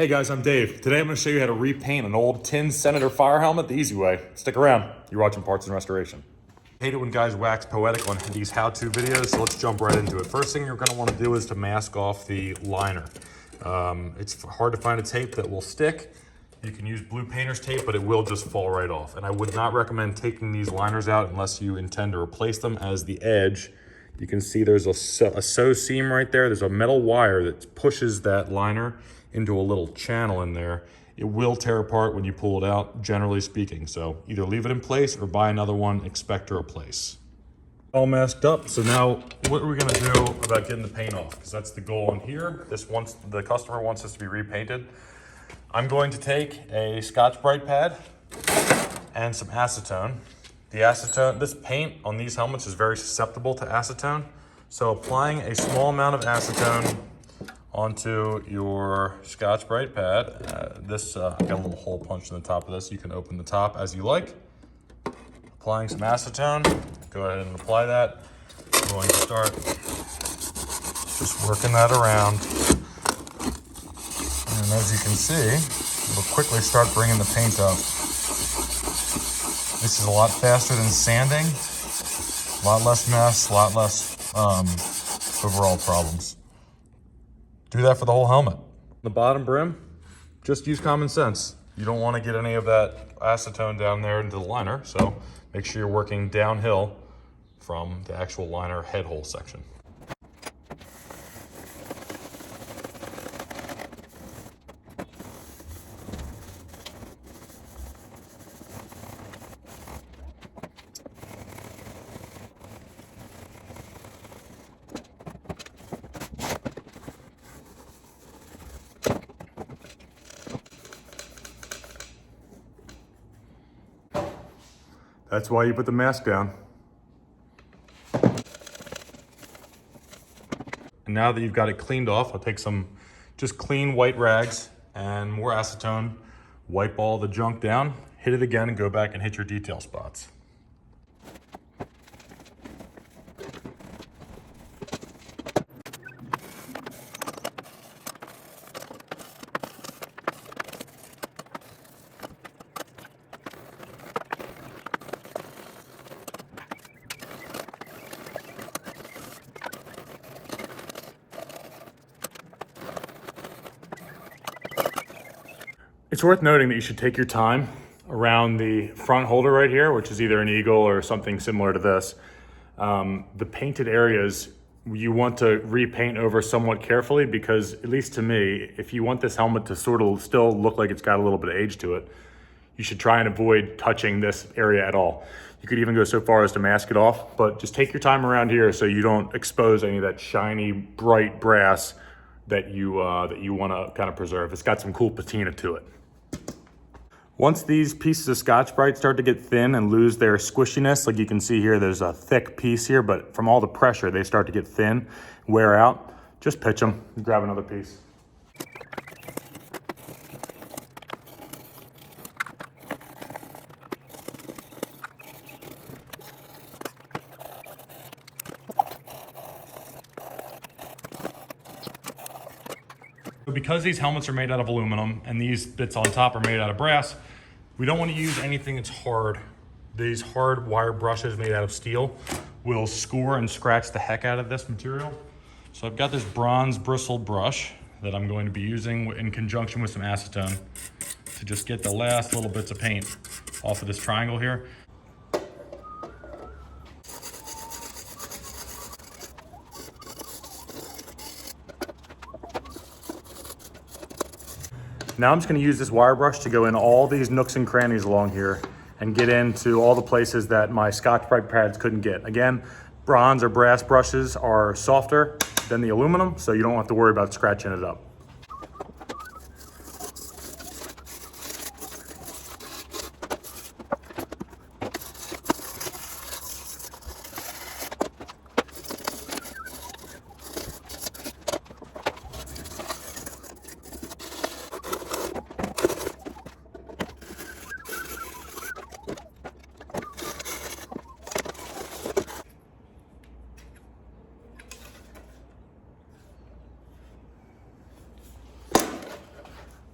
Hey guys, I'm Dave. Today I'm going to show you how to repaint an old tin Senator fire helmet the easy way. Stick around. You're watching Parts and Restoration. I hate it when guys wax poetic on these how-to videos, so let's jump right into it. First thing you're going to want to do is to mask off the liner. It's hard to find a tape that will stick. You can use blue painter's tape, but it will just fall right off. And I would not recommend taking these liners out unless you intend to replace them, as the edge, you can see there's a sew seam right there. There's a metal wire that pushes that liner into a little channel in there. It will tear apart when you pull it out, generally speaking. So either leave it in place or buy another one, expect to replace. All masked up, so now what are we gonna do about getting the paint off? Because that's the goal in here. The customer wants this to be repainted. I'm going to take a Scotch-Brite pad and some acetone. The acetone, this paint on these helmets is very susceptible to acetone. So applying a small amount of acetone onto your Scotch-Brite pad. I've got a little hole punched in the top of this. You can open the top as you like. Applying some acetone. Go ahead and apply that. I'm going to start just working that around. And as you can see, it'll quickly start bringing the paint up. This is a lot faster than sanding. A lot less mess, a lot less overall problems. Do that for the whole helmet. The bottom brim, just use common sense. You don't want to get any of that acetone down there into the liner, so make sure you're working downhill from the actual liner head hole section. That's why you put the mask down. And now that you've got it cleaned off, I'll take some just clean white rags and more acetone, wipe all the junk down, hit it again, and go back and hit your detail spots. It's worth noting that you should take your time around the front holder right here, which is either an eagle or something similar to this. The painted areas you want to repaint over somewhat carefully, because at least to me, if you want this helmet to sort of still look like it's got a little bit of age to it, you should try and avoid touching this area at all. You could even go so far as to mask it off, but just take your time around here so you don't expose any of that shiny, bright brass that you want to kind of preserve. It's got some cool patina to it. Once these pieces of Scotch-Brite start to get thin and lose their squishiness, like you can see here, there's a thick piece here, but from all the pressure, they start to get thin, wear out, just pitch them and grab another piece. Because these helmets are made out of aluminum and these bits on top are made out of brass, we don't want to use anything that's hard. These hard wire brushes made out of steel will score and scratch the heck out of this material. So I've got this bronze bristled brush that I'm going to be using in conjunction with some acetone to just get the last little bits of paint off of this triangle here. Now I'm just gonna use this wire brush to go in all these nooks and crannies along here and get into all the places that my Scotch-Brite pads couldn't get. Again, bronze or brass brushes are softer than the aluminum, so you don't have to worry about scratching it up.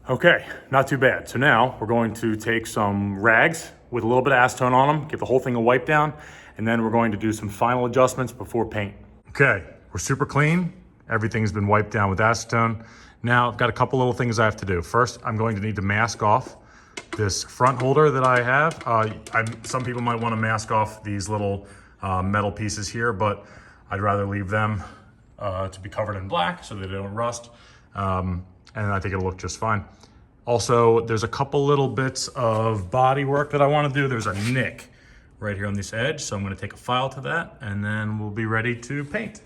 Okay, not too bad. So now we're going to take some rags with a little bit of acetone on them, give the whole thing a wipe down, and then we're going to do some final adjustments before paint. Okay, we're super clean. Everything's been wiped down with acetone. Now I've got a couple little things I have to do. First, I'm going to need to mask off this front holder that I have. Some people might want to mask off these little metal pieces here, but I'd rather leave them to be covered in black so they don't rust. And I think it'll look just fine. Also, there's a couple little bits of body work that I want to do. There's a nick right here on this edge, so I'm going to take a file to that, and then we'll be ready to paint.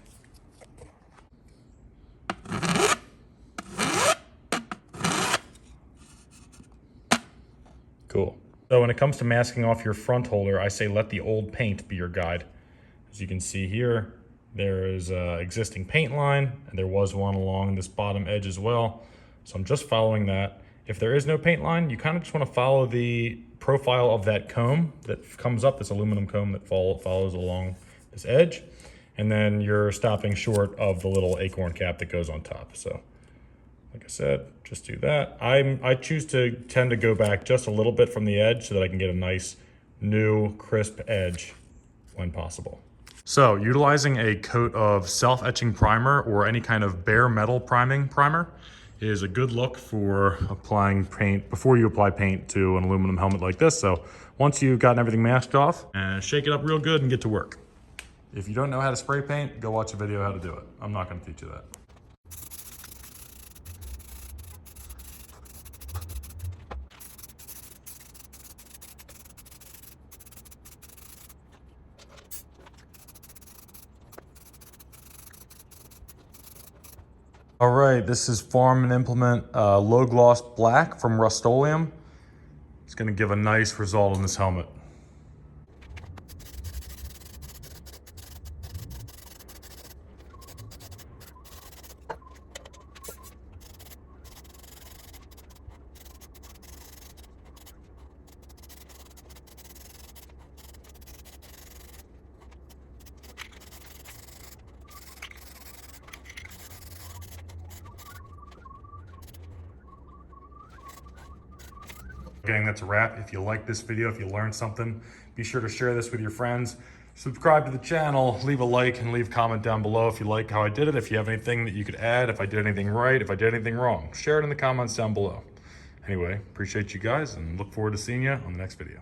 Cool. So when it comes to masking off your front holder, I say let the old paint be your guide. As you can see here, there is an existing paint line, and there was one along this bottom edge as well. So I'm just following that. If there is no paint line, you kind of just want to follow the profile of that comb that comes up, this aluminum comb that follows along this edge. And then you're stopping short of the little acorn cap that goes on top. So like I said, just do that. I choose to tend to go back just a little bit from the edge so that I can get a nice, new, crisp edge when possible. So utilizing a coat of self-etching primer or any kind of bare metal priming primer is a good look for applying paint before you apply paint to an aluminum helmet like this. So once you've gotten everything masked off, shake it up real good and get to work. If you don't know how to spray paint, go watch a video how to do it. I'm not gonna teach you that. All right, this is Fireman Implement Low Gloss Black from Rust-Oleum. It's gonna give a nice result on this helmet. Gang, that's a wrap. If you like this video, if you learned something, be sure to share this with your friends. Subscribe to the channel, leave a like, and leave a comment down below if you like how I did it. If you have anything that you could add, if I did anything right, if I did anything wrong, share it in the comments down below. Anyway, appreciate you guys and look forward to seeing you on the next video.